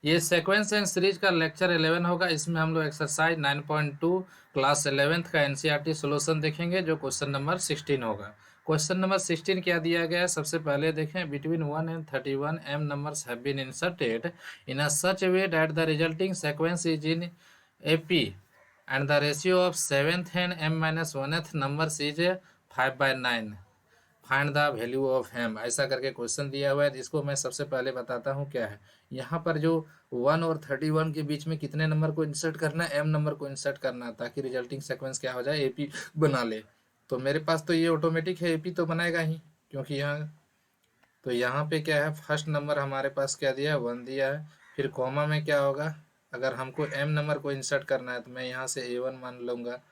ये sequence and series का lecture 11 होगा। इसमें हम लोग एक्सरसाइज 9.2 क्लास 11th का एनसीईआरटी सॉल्यूशन देखेंगे, जो क्वेश्चन नंबर 16 होगा। क्वेश्चन नंबर 16 क्या दिया गया है, सबसे पहले देखें। Between 1 and 31 m numbers have been inserted in a such a way that the resulting sequence is in AP and the ratio of 7th and m minus 1th numbers is 5/9। Find the value of M, ऐसा करके question दिया हुआ है। इसको मैं सबसे पहले बताता हूँ क्या है। यहाँ पर जो 1 और 31 के बीच में कितने नंबर को इंसर्ट करना है, एम नंबर को इंसर्ट करना है, ताकि रिजल्टिंग सीक्वेंस क्या हो जाए, एपी बना ले। तो मेरे पास तो ये ऑटोमेटिक है, एपी तो बनाएगा ही, क्योंकि यहाँ तो यहाँ पे क्या है, फर्स्ट नंबर हमारे पास क्या दिया है, 1 दिया है। फिर कॉमा में क्या होगा, अगर हमको एम नंबर को इंसर्ट करना है तो मैं यहाँ से A1 मान लूँगा।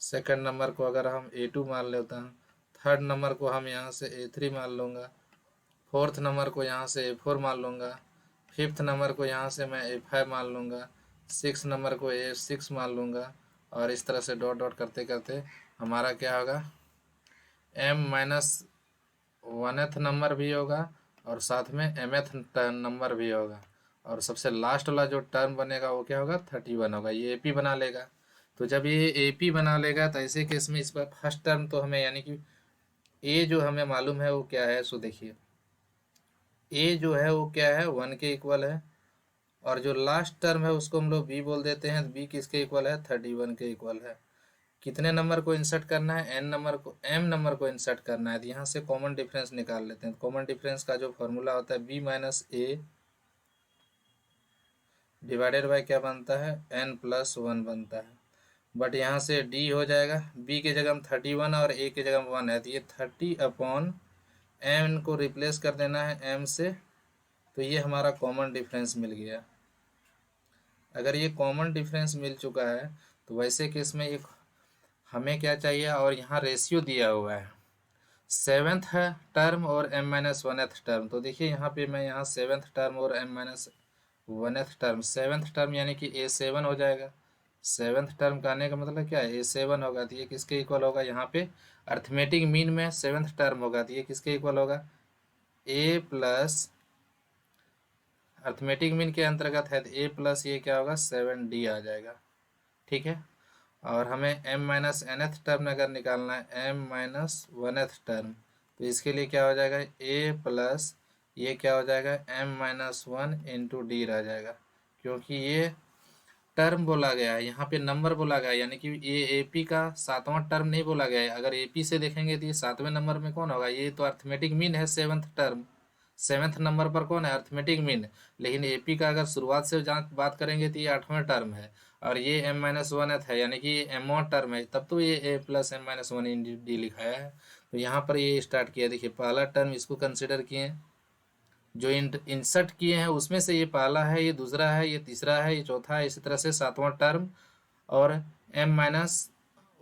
सेकंड नंबर को अगर हम A2 मान लेता हूँ, थर्ड नंबर को हम यहाँ से A3 मान लूँगा, फोर्थ नंबर को यहाँ से A4 मान लूँगा, फिफ्थ नंबर को यहाँ से मैं A5 मान लूँगा, सिक्स नंबर को A6 मान लूँगा, और इस तरह से डॉट डॉट करते करते हमारा क्या होगा, एम माइनस वनथ नंबर भी होगा और साथ में एमएथ नंबर भी होगा, और सबसे लास्ट वाला जो टर्म बनेगा वो क्या होगा, 31 होगा। ये एपी बना लेगा। तो जब ये एपी बना लेगा तो ऐसे केस में इसका फर्स्ट टर्म तो हमें, यानी कि ए जो हमें मालूम है वो क्या है, सो देखिए ए जो है वो क्या है, 1 के इक्वल है। और जो लास्ट टर्म है उसको हम लोग बी बोल देते हैं, तो बी किसके इक्वल है, 31 के इक्वल है। कितने नंबर को इंसर्ट करना है, एन नंबर को, एम नंबर को इंसर्ट करना है। तो यहाँ से कॉमन डिफरेंस निकाल लेते हैं। कॉमन डिफरेंस का जो फॉर्मूला होता है, B minus A divided by क्या बनता है, एन प्लस 1 बनता है। बट यहाँ से डी हो जाएगा, बी के जगह 31 और ए के जगह 1 है, तो ये 30 एम को रिप्लेस कर देना है एम से। तो ये हमारा कॉमन डिफरेंस मिल गया। अगर ये कॉमन डिफरेंस मिल चुका है तो वैसे केस में ये हमें क्या चाहिए, और यहाँ रेशियो दिया हुआ है सेवेंथ है टर्म और एम माइनस वनथ टर्म। तो देखिए यहाँ पे मैं यहाँ सेवेंथ टर्म और M minus oneth term, seventh term यानी कि A7 हो जाएगा। सेवेंथ टर्म का आने का मतलब क्या है, A7 होगा। तो ये किसके इक्वल होगा, यहाँ पे अर्थमेटिक मीन में सेवेंथ टर्म होगा, तो ये किसके इक्वल होगा, ए प्लस, अर्थमेटिक मीन के अंतर्गत है तो ए प्लस ये क्या होगा, 7D आ जाएगा। ठीक है। और हमें एम माइनस nth टर्म अगर निकालना है, एम माइनस वनथ टर्म, तो इसके लिए क्या हो जाएगा, ए प्लस ये क्या हो जाएगा, एम माइनस 1 इंटू डी रह जाएगा। क्योंकि ये टर्म बोला गया है, यहाँ पे नंबर बोला गया है, यानी कि ये एपी का सातवां टर्म नहीं बोला गया है। अगर एपी से देखेंगे तो ये सातवें नंबर में कौन होगा, ये तो अर्थमेटिक मीन है सेवन्थ टर्म। सेवन्थ नंबर पर कौन है, अर्थमेटिक मीन। लेकिन एपी का अगर शुरुआत से जान बात करेंगे तो ये आठवां टर्म है, और ये एम माइनस वन है, यानी कि एम टर्म है, तब तो ये A plus M minus one in D लिखाया है। तो यहाँ पर ये स्टार्ट किया, देखिए पहला टर्म इसको कंसिडर किए, जो इंसर्ट किए हैं उसमें से ये पहला है, ये दूसरा है, ये तीसरा है, ये चौथा है, इसी तरह से सातवां टर्म। और एम माइनस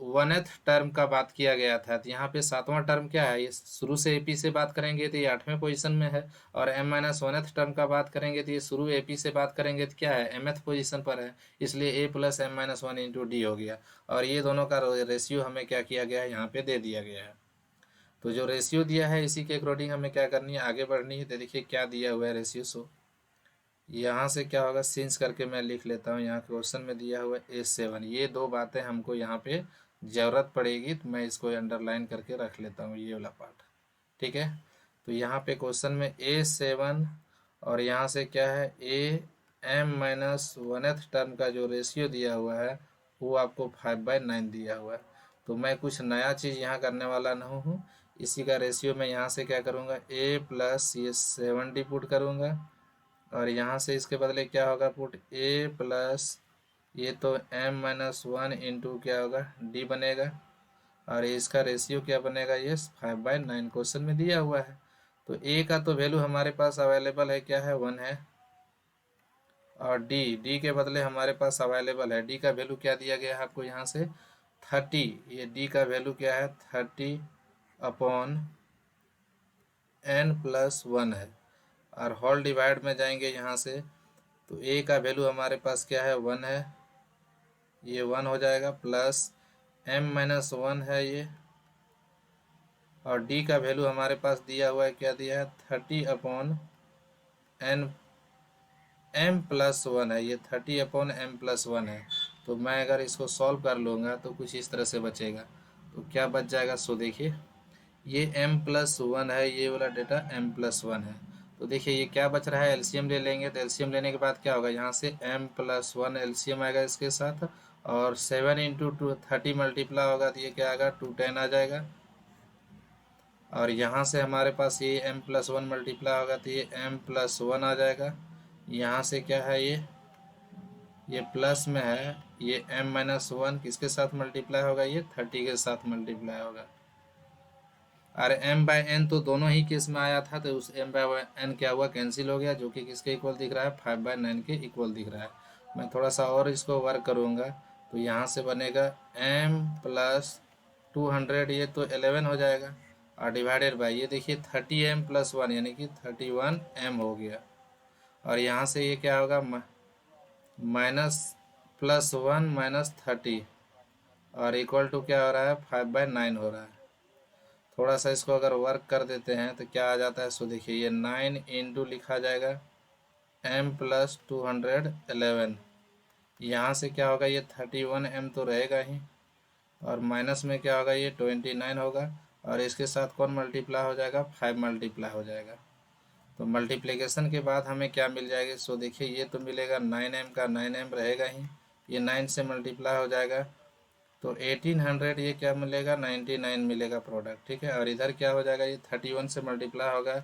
वनथ टर्म का बात किया गया था, तो यहाँ पे सातवां टर्म क्या है, ये शुरू से एपी से बात करेंगे तो ये आठवें पोजीशन में है। और एम माइनस वनथ टर्म का बात करेंगे तो ये शुरू एपी से बात करेंगे तो क्या है, एमएथ पोजीशन पर है। इसलिए A plus M minus one into D हो गया। और ये दोनों का रेशियो हमें क्या किया गया है, यहाँ पे दे दिया गया है। तो जो रेशियो दिया है इसी के अकॉर्डिंग हमें क्या करनी है, आगे बढ़नी है। तो देखिए क्या दिया हुआ है रेशियो, सो यहाँ से क्या होगा, सिंस करके मैं लिख लेता हूँ। यहाँ क्वेश्चन में दिया हुआ है A7, ये दो बातें हमको यहाँ पे ज़रूरत पड़ेगी, तो मैं इसको अंडरलाइन करके रख लेता हूँ, ये वाला पार्ट। ठीक है। तो यहाँ पे क्वेश्चन में A7 और यहाँ से क्या है, A M minus oneth term का जो रेशियो दिया हुआ है वो आपको 5/9 दिया हुआ है। तो मैं कुछ नया चीज़ यहाँ करने वाला नहीं हूँ। इसी का रेशियो मैं यहाँ से क्या करूँगा, ए प्लस ये 7D पुट करूँगा, और यहाँ से इसके बदले क्या होगा, पुट ए प्लस ये तो एम माइनस वन इंटू क्या होगा, डी बनेगा। और इसका रेशियो क्या बनेगा, ये 5/9 क्वेश्चन में दिया हुआ है। तो ए का तो वैल्यू हमारे पास अवेलेबल है, क्या है, 1 है। और डी के बदले हमारे पास अवेलेबल है, डी का वैल्यू क्या दिया गया है आपको यहाँ से, 30। ये डी का वैल्यू क्या है, 30/n+1 है। और होल डिवाइड में जाएंगे यहाँ से, तो ए का वैल्यू हमारे पास क्या है, 1 है, ये 1 हो जाएगा, प्लस एम माइनस 1 है ये। और डी का वैल्यू हमारे पास दिया हुआ है, क्या दिया है, 30/n m+1 है, ये 30/m+1 है। तो मैं अगर इसको सॉल्व कर लूँगा तो कुछ इस तरह से बचेगा। तो क्या बच जाएगा, सो देखिए ये m+1 है, ये वाला डेटा m+1 है। तो देखिए ये क्या बच रहा है, एलसीएम ले लेंगे। तो एलसीएम लेने के बाद क्या होगा, यहाँ से m+1 एलसीएम आएगा इसके साथ, और 7 × 30 मल्टीप्लाई होगा तो ये क्या आएगा, 210 आ जाएगा। और यहाँ से हमारे पास ये m+1 मल्टीप्लाई होगा तो ये m+1 आ जाएगा। यहाँ से क्या है, ये प्लस में है, ये m-1 किसके साथ मल्टीप्लाई होगा, ये 30 के साथ मल्टीप्लाई होगा। और m/n तो दोनों ही केस में आया था, तो उस m/n क्या हुआ, कैंसिल हो गया, जो कि किसके इक्वल दिख रहा है, 5/9 के इक्वल दिख रहा है। मैं थोड़ा सा और इसको वर्क करूँगा तो यहाँ से बनेगा m+200, ये तो 11 हो जाएगा, और डिवाइडेड बाई ये देखिए 30m+1 यानी कि 31m हो गया। और यहाँ से ये क्या होगा, -+1 -30, और इक्वल टू क्या हो रहा है, 5/9 हो रहा है। थोड़ा सा इसको अगर वर्क कर देते हैं तो क्या आ जाता है, सो देखिए ये 9 इंटू लिखा जाएगा m+211। यहाँ से क्या होगा, ये 31m तो रहेगा ही, और माइनस में क्या होगा, ये 29 होगा, और इसके साथ कौन मल्टीप्लाई हो जाएगा, 5 मल्टीप्लाई हो जाएगा। तो मल्टीप्लिकेशन के बाद हमें क्या मिल जाएगा, सो देखिए ये तो मिलेगा 9m का 9m रहेगा ही, ये 9 से मल्टीप्लाई हो जाएगा तो 1800, ये क्या मिलेगा, 99 मिलेगा प्रोडक्ट, ठीक है। और इधर क्या हो जाएगा, ये 31 से मल्टीप्लाई होगा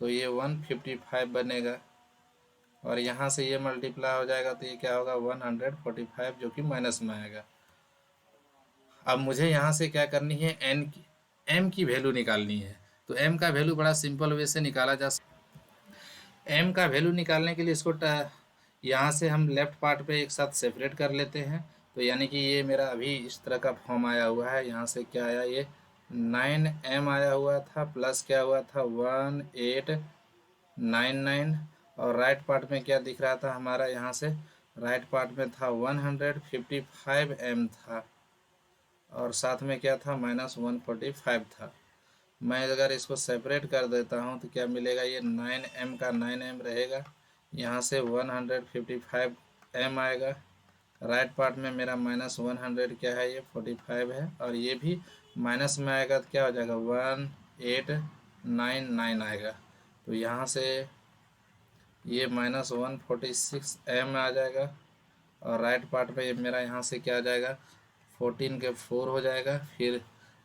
तो ये 155 बनेगा, और यहाँ से ये मल्टीप्लाई हो जाएगा तो ये क्या होगा, 145, जो कि माइनस में आएगा। अब मुझे यहाँ से क्या करनी है, एम की वैल्यू निकालनी है। तो एम का वैल्यू बड़ा सिंपल वे से निकाला जा सकता है। एम का वैल्यू निकालने के लिए इसको यहाँ से हम लेफ्ट पार्ट पे एक साथ सेपरेट कर लेते हैं। तो यानी कि ये मेरा अभी इस तरह का फॉर्म आया हुआ है। यहाँ से क्या आया, ये 9m आया हुआ था, प्लस क्या हुआ था, 1899, और राइट पार्ट में क्या दिख रहा था हमारा, यहाँ से राइट पार्ट में था 155m था, और साथ में क्या था, -145 था। मैं अगर इसको सेपरेट कर देता हूँ तो क्या मिलेगा, ये 9m का 9m रहेगा, यहाँ से 155m आएगा, राइट पार्ट में मेरा -100 क्या है, ये 45 है, और ये भी माइनस में आएगा तो क्या हो जाएगा, 1899 आएगा। तो यहाँ से ये -146m आ जाएगा, और राइट पार्ट में ये मेरा यहाँ से क्या आ जाएगा, 14 के 4 हो जाएगा, फिर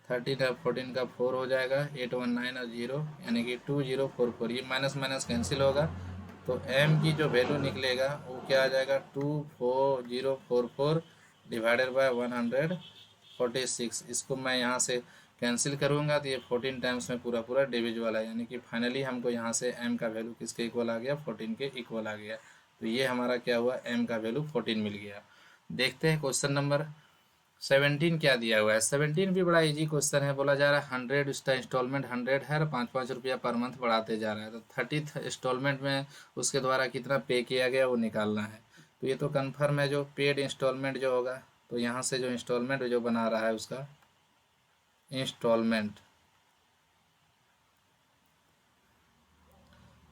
13 है, 14 का 4 हो जाएगा, 819 और 0 यानी कि 2044, ये माइनस माइनस कैंसिल होगा। तो m की जो वैल्यू निकलेगा वो क्या आ जाएगा, 24044 डिवाइडेड बाय 146। इसको मैं यहाँ से कैंसिल करूँगा तो ये 14 टाइम्स में पूरा पूरा डिविजिबल है, यानी कि फाइनली हमको यहाँ से m का वैल्यू किसके इक्वल आ गया, 14 के इक्वल आ गया। तो ये हमारा क्या हुआ, m का वैल्यू 14 मिल गया। देखते हैं क्वेश्चन नंबर 17 क्या दिया हुआ है। 17 भी बड़ा इजी क्वेश्चन है। बोला जा रहा है 100, उसका इंस्टॉलमेंट 100 है और 5-5 रुपया पर मंथ बढ़ाते जा रहा है। तो 30th इंस्टॉलमेंट में उसके द्वारा कितना पे किया गया वो निकालना है। तो ये तो कन्फर्म है, जो पेड इंस्टॉलमेंट जो होगा, तो यहाँ से जो इंस्टॉलमेंट जो बना रहा है उसका इंस्टॉलमेंट,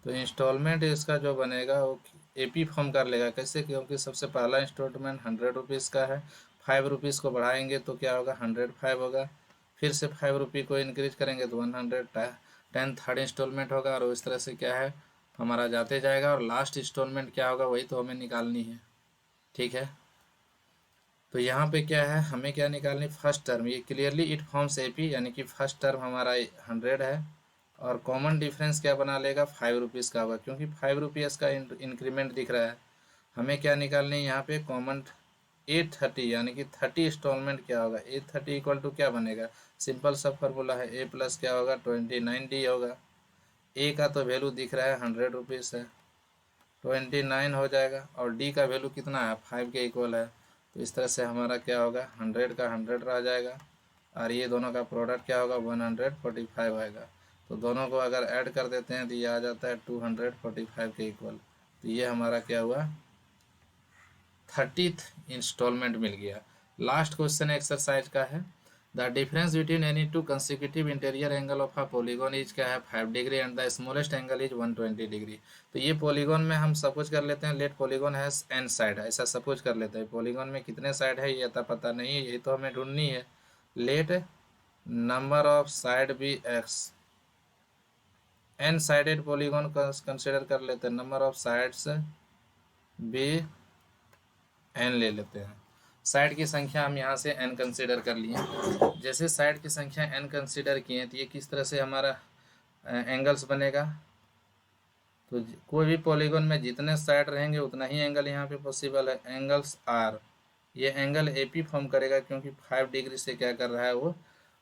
तो इंस्टॉलमेंट इसका जो बनेगा वो एपी फॉर्म कर लेगा। कैसे, क्योंकि सबसे पहला इंस्टॉलमेंट 100 रुपीज़ का है, 5 रुपीज़ को बढ़ाएंगे तो क्या होगा, 105 होगा, फिर से 5 रुपये को इंक्रीज करेंगे तो 110 थर्ड इंस्टॉलमेंट होगा, और इस तरह से क्या है हमारा जाते जाएगा, और लास्ट इंस्टॉलमेंट क्या होगा वही तो हमें निकालनी है, ठीक है। तो यहाँ पे क्या है, हमें क्या निकालनी, फर्स्ट टर्म, ये क्लियरली इट फॉर्म्स एपी, यानी कि फर्स्ट टर्म हमारा 100 है, और कॉमन डिफरेंस क्या बना लेगा, 5 रुपीज़ का होगा, क्योंकि 5 रुपीज़ का इंक्रीमेंट दिख रहा है। हमें क्या निकालनी है यहाँ पे, कॉमन 830, यानी कि 30 इंस्टॉलमेंट क्या होगा, 830 इक्वल टू क्या बनेगा, सिंपल सा फॉर्मूला है, ए प्लस क्या होगा, 29d होगा। ए का तो वैल्यू दिख रहा है 100 रुपीज़ है, 29 हो जाएगा, और डी का वैल्यू कितना है, 5 के इक्वल है। तो इस तरह से हमारा क्या होगा, 100 का 100 रह जाएगा, और ये दोनों का प्रोडक्ट क्या होगा, 145 आएगा। तो दोनों को अगर ऐड कर देते हैं तो ये आ जाता है 245 के इक्वल। तो ये हमारा क्या हुआ, 30th इंस्टॉलमेंट मिल गया। लास्ट क्वेश्चन एक्सरसाइज का है, the difference between any two consecutive interior angle of a polygon is क्या है 5 degree and the smallest angle is 120 degree. तो ये पॉलीगॉन में हम सपोज कर लेते हैं let polygon has N side, ऐसा सपोज कर लेते हैं। पॉलीगॉन में कितने साइड है ये तो पता नहीं है, ये तो हमें ढूंढनी है। Let number of side be X, N sided polygon consider कर लेते हैं, number of sides be N ले लेते हैं। साइड की संख्या हम यहाँ से एन कंसिडर कर लिए। जैसे साइड की संख्या एन कंसिडर किए तो ये किस तरह से हमारा एंगल्स बनेगा। तो कोई भी पॉलीगॉन में जितने साइड रहेंगे उतना ही एंगल यहाँ पे पॉसिबल है। एंगल्स आर, ये एंगल ए पी फॉर्म करेगा क्योंकि 5 डिग्री से क्या कर रहा है वो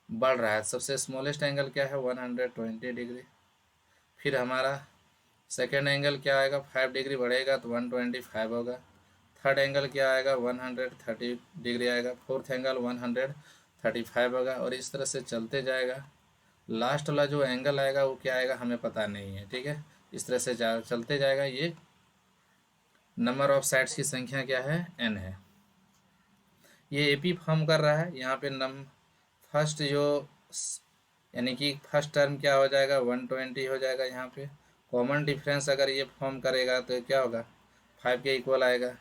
बढ़ रहा है। सबसे स्मॉलेस्ट एंगल क्या है 120 डिग्री। फिर हमारा सेकेंड एंगल क्या आएगा 5 डिग्री बढ़ेगा तो 125 होगा। थर्ड एंगल क्या आएगा 130 डिग्री आएगा। फोर्थ एंगल 135 होगा और इस तरह से चलते जाएगा। लास्ट वाला जो एंगल आएगा वो क्या आएगा हमें पता नहीं है, ठीक है। इस तरह से चलते जाएगा। ये नंबर ऑफ साइड्स की संख्या क्या है एन है। ये एपी फॉर्म कर रहा है यहाँ पे फर्स्ट जो यानी कि फर्स्ट टर्म क्या हो जाएगा 120 हो जाएगा। यहाँ पे कॉमन डिफरेंस अगर ये फॉर्म करेगा तो क्या होगा 5 के इक्वल आएगा।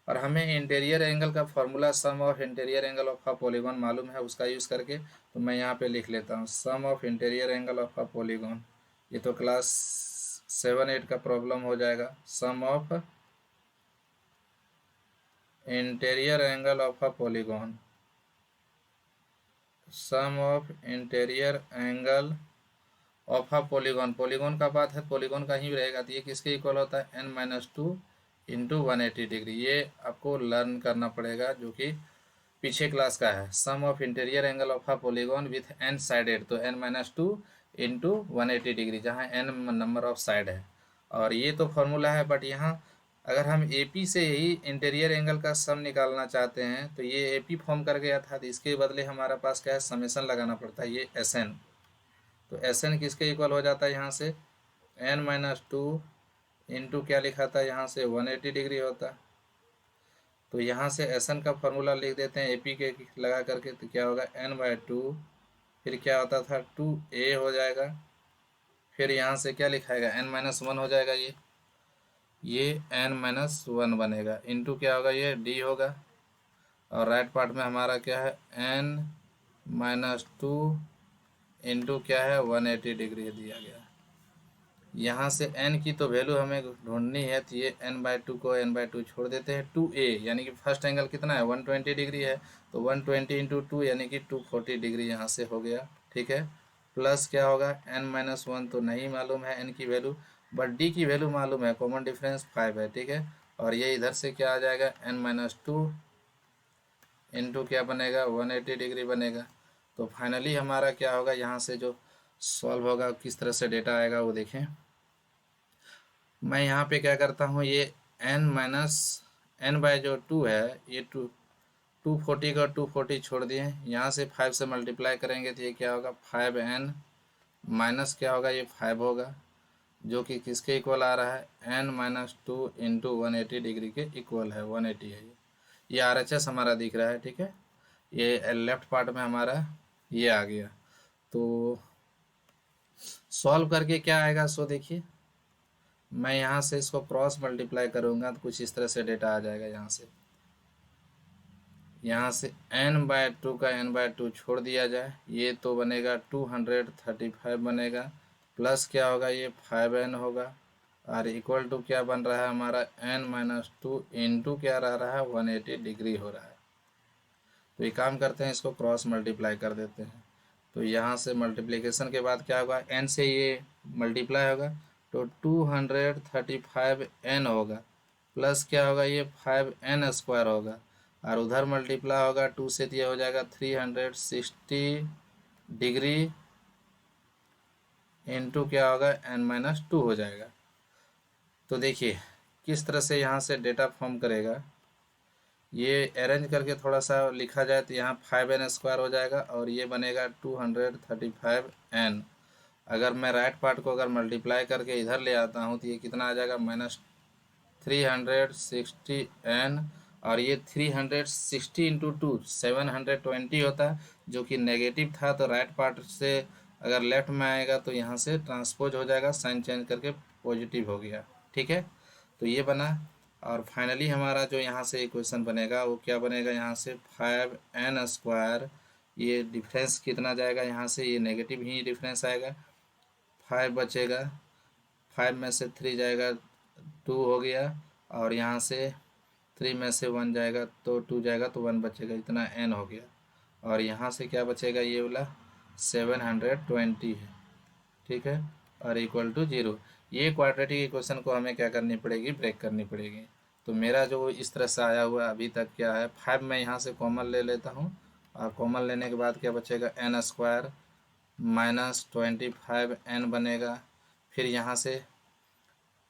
और हमें इंटीरियर एंगल का formula some of interior angle of a polygon मालूम है, उसका यूज़ करके तो मैं यहाँ पे लिख लेता हूँ sum of interior angle of a polygon. ये तो क्लास 7-8 का प्रॉब्लम हो जाएगा। Sum of interior angle of a polygon, sum of interior angle of a polygon, polygon का बात है पॉलीगॉन का ही रहेगा। तो ये किसके इक्वल होता है n-2 इंटू 180 डिग्री। ये आपको लर्न करना पड़ेगा जो कि पीछे क्लास का है। Sum of interior angle of a polygon with n sided, तो n-2 इंटू 180 डिग्री, जहाँ n नंबर ऑफ साइड है। और ये तो फॉर्मूला है, बट यहाँ अगर हम AP से ही इंटीरियर एंगल का सम निकालना चाहते हैं तो ये AP फॉर्म कर गया था, तो इसके बदले हमारा पास क्या है समेसन लगाना पड़ता है, ये SN। तो SN किसके इक्वल हो जाता है यहाँ से n-2 इंटू क्या लिखा था यहाँ से 180 डिग्री होता। तो यहाँ से SN का फॉर्मूला लिख देते हैं AP के लगा करके, तो क्या होगा n/2, फिर क्या होता था 2a हो जाएगा। फिर यहाँ से क्या लिखाएगा n-1 हो जाएगा। ये n-1 बनेगा इंटू क्या होगा ये d होगा। और राइट पार्ट में हमारा क्या है n-2 इंटू क्या है 180 डिग्री दिया गया। यहाँ से n की तो वैल्यू हमें ढूंढनी है, तो ये n/2 को n/2 छोड़ देते हैं। 2a यानी कि फर्स्ट एंगल कितना है 120 डिग्री है, तो 120 इंटू 2 यानी कि 240 डिग्री यहाँ से हो गया, ठीक है। प्लस क्या होगा n-1 तो नहीं मालूम है n की वैल्यू, बट d की वैल्यू मालूम है, कॉमन डिफरेंस 5 है, ठीक है। और ये इधर से क्या आ जाएगा n-2 इंटू क्या बनेगा 180 डिग्री बनेगा। तो फाइनली हमारा क्या होगा यहाँ से जो सॉल्व होगा किस तरह से डेटा आएगा वो देखें। मैं यहाँ पे क्या करता हूँ ये n-n/2 है, ये 240 का 240 छोड़ दिए, यहाँ से 5 से मल्टीप्लाई करेंगे तो ये क्या होगा 5n माइनस क्या होगा ये 5 होगा, जो कि किसके इक्वल आ रहा है n-2 इंटू 180 डिग्री के इक्वल है। 180 है ये RHS हमारा दिख रहा है, ठीक है। ये लेफ्ट पार्ट में हमारा ये आ गया। तो सॉल्व करके क्या आएगा सो देखिए, मैं यहाँ से इसको क्रॉस मल्टीप्लाई करूँगा तो कुछ इस तरह से डेटा आ जाएगा। यहाँ से n/2 का n/2 छोड़ दिया जाए, ये तो बनेगा 235 बनेगा, प्लस क्या होगा ये 5n होगा, और इक्वल टू क्या बन रहा है हमारा n-2 इंटू क्या रह रहा है 180 डिग्री हो रहा है। तो ये काम करते हैं, इसको क्रॉस मल्टीप्लाई कर देते हैं। तो यहाँ से मल्टीप्लिकेशन के बाद क्या होगा n से ये मल्टीप्लाई होगा तो 235n होगा, प्लस क्या होगा ये 5n² होगा, और उधर मल्टीप्लाई होगा 2 से, तो ये हो जाएगा 360 डिग्री इंटू क्या होगा n-2 हो जाएगा। तो देखिए किस तरह से यहाँ से डेटा फॉर्म करेगा, ये अरेंज करके थोड़ा सा लिखा जाए तो यहाँ 5n² हो जाएगा और ये बनेगा 235n। अगर मैं राइट पार्ट को अगर मल्टीप्लाई करके इधर ले आता हूँ तो ये कितना आ जाएगा -360n और ये 360 इंटू टू 720 होता है, जो कि नेगेटिव था, तो राइट पार्ट से अगर लेफ्ट में आएगा तो यहाँ से ट्रांसपोज हो जाएगा, साइन चेंज करके पॉजिटिव हो गया। ठीक है, तो ये बना। और फाइनली हमारा जो यहाँ से इक्वेशन बनेगा वो क्या बनेगा, यहाँ से 5n², ये डिफरेंस कितना जाएगा यहाँ से, ये नेगेटिव ही डिफरेंस आएगा, 5 बचेगा, 5 में से 3 जाएगा 2 हो गया, और यहाँ से 3 में से 1 जाएगा तो 2 जाएगा तो 1 बचेगा, इतना n हो गया। और यहाँ से क्या बचेगा, ये वाला 720 है। ठीक है, और इक्वल टू 0। ये क्वाड्रेटिक इक्वेशन को हमें क्या करनी पड़ेगी, ब्रेक करनी पड़ेगी। तो मेरा जो इस तरह से आया हुआ अभी तक क्या है, 5 मैं यहाँ से कॉमन ले लेता हूँ, और कॉमन लेने के बाद क्या बचेगा, n² माइनस 25n बनेगा। फिर यहाँ से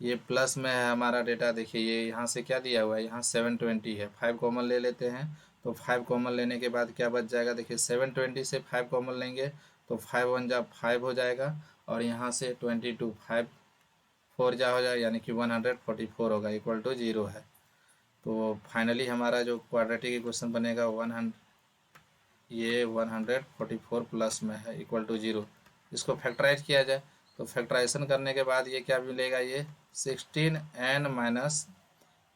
ये प्लस में है हमारा डेटा, देखिए ये यहाँ से क्या दिया हुआ है, यहाँ 720 है, 5 कॉमन ले लेते हैं। तो 5 कॉमन लेने के बाद क्या बच जाएगा, देखिए 720 से 5 कॉमन लेंगे तो 5 1 जा 5 हो जाएगा, और यहाँ से 22 5 4 जा हो जाएगा, यानी कि 144 होगा, इक्वल टू 0 है। तो फाइनली हमारा जो क्वाड्रेटिक इक्वेशन बनेगा 100, ये 144 प्लस में है, इक्वल टू 0। इसको फैक्टराइज किया जाए तो फैक्टराइजेशन करने के बाद ये क्या मिलेगा, ये 16n माइनस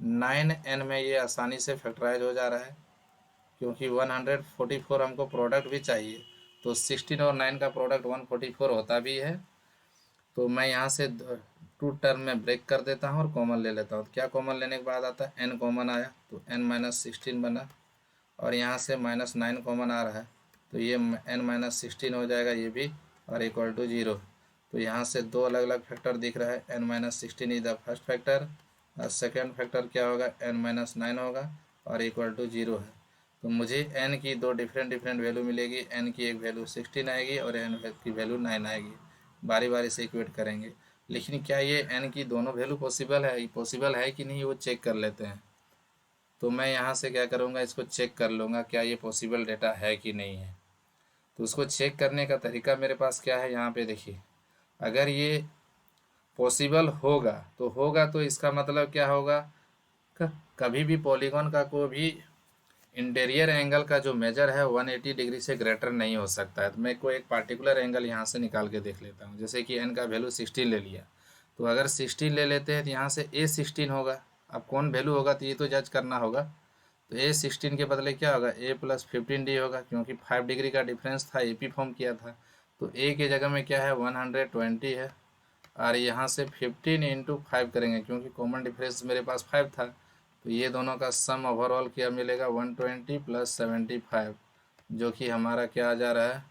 9n में ये आसानी से फैक्टराइज हो जा रहा है, क्योंकि 144 हमको प्रोडक्ट भी चाहिए, तो 16 और 9 का प्रोडक्ट 144 होता भी है। तो मैं यहाँ से 2 टर्म में ब्रेक कर देता हूँ और कॉमन ले लेता हूँ। क्या कॉमन लेने के बाद आता है, n कॉमन आया तो n माइनस 16 बना, और यहाँ से -9 कॉमन आ रहा है तो ये n-16 हो जाएगा ये भी, और इक्वल टू 0। तो यहाँ से दो अलग अलग फैक्टर दिख रहा है, n-16 is the first factor, और सेकेंड फैक्टर क्या होगा, n-9 होगा, और इक्वल टू 0 है। तो मुझे n की दो डिफरेंट वैल्यू मिलेगी, n की एक वैल्यू 16 आएगी और n की वैल्यू 9 आएगी, बारी बारी से इक्वेट करेंगे। लेकिन क्या ये n की दोनों वैल्यू पॉसिबल है कि नहीं, वो चेक कर लेते हैं। तो मैं यहाँ से क्या करूँगा, इसको चेक कर लूँगा क्या ये पॉसिबल डेटा है कि नहीं है। तो उसको चेक करने का तरीका मेरे पास क्या है, यहाँ पे देखिए, अगर ये पॉसिबल होगा तो इसका मतलब क्या होगा, कभी भी पॉलीगॉन का कोई भी इंटीरियर एंगल का जो मेजर है 180 डिग्री से ग्रेटर नहीं हो सकता है। तो मैं कोई एक पार्टिकुलर एंगल यहाँ से निकाल के देख लेता हूँ, जैसे कि n का वैल्यू 16 ले लिया, तो अगर 16 ले लेते हैं तो यहाँ से a16 होगा। अब कौन वैल्यू होगा तो ये तो जज करना होगा, तो a16 के बदले क्या होगा, a प्लस 15d होगा, क्योंकि 5 डिग्री का डिफरेंस था, AP फॉर्म किया था। तो a के जगह में क्या है 120 है, और यहाँ से 15 इंटू 5 करेंगे, क्योंकि कॉमन डिफरेंस मेरे पास 5 था, तो ये दोनों का सम ओवरऑल क्या मिलेगा, 120 प्लस 75, जो कि हमारा क्या आ जा रहा है,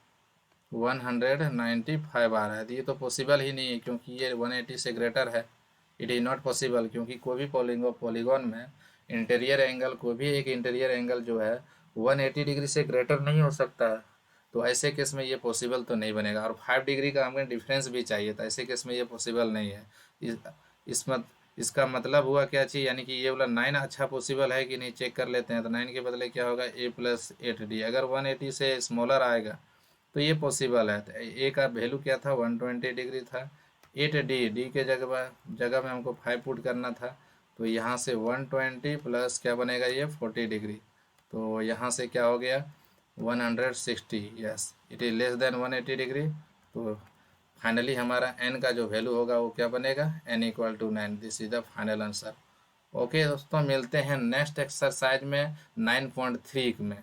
195 आ रहा है। तो ये तो पॉसिबल ही नहीं है, क्योंकि ये 180 से ग्रेटर है। इट इज़ नॉट पॉसिबल, क्योंकि कोई भी पॉलीगॉन में इंटीरियर एंगल, कोई भी एक इंटीरियर एंगल जो है 180 डिग्री से ग्रेटर नहीं हो सकता है। तो ऐसे केस में ये पॉसिबल तो नहीं बनेगा, और 5 डिग्री का हमें डिफरेंस भी चाहिए, तो ऐसे केस में ये पॉसिबल नहीं है। इस इस मत इसका मतलब हुआ क्या चीज़, यानी कि ये वाला 9 अच्छा पॉसिबल है कि नहीं, चेक कर लेते हैं। तो 9 के बदले क्या होगा, a प्लस 8d, अगर 180 से स्मॉलर आएगा तो ये पॉसिबल है। तो ए का वैल्यू क्या था, 120 डिग्री था, 8d के जगह में हमको 5 पुट करना था, तो यहाँ से 120 प्लस क्या बनेगा, ये 40 डिग्री, तो यहाँ से क्या हो गया 160, yes it is less than 180 degree. तो फाइनली हमारा n का जो वैल्यू होगा वो क्या बनेगा, n equal to 9। This is the final answer. Okay दोस्तों, मिलते हैं नेक्स्ट एक्सरसाइज में 9.3 में।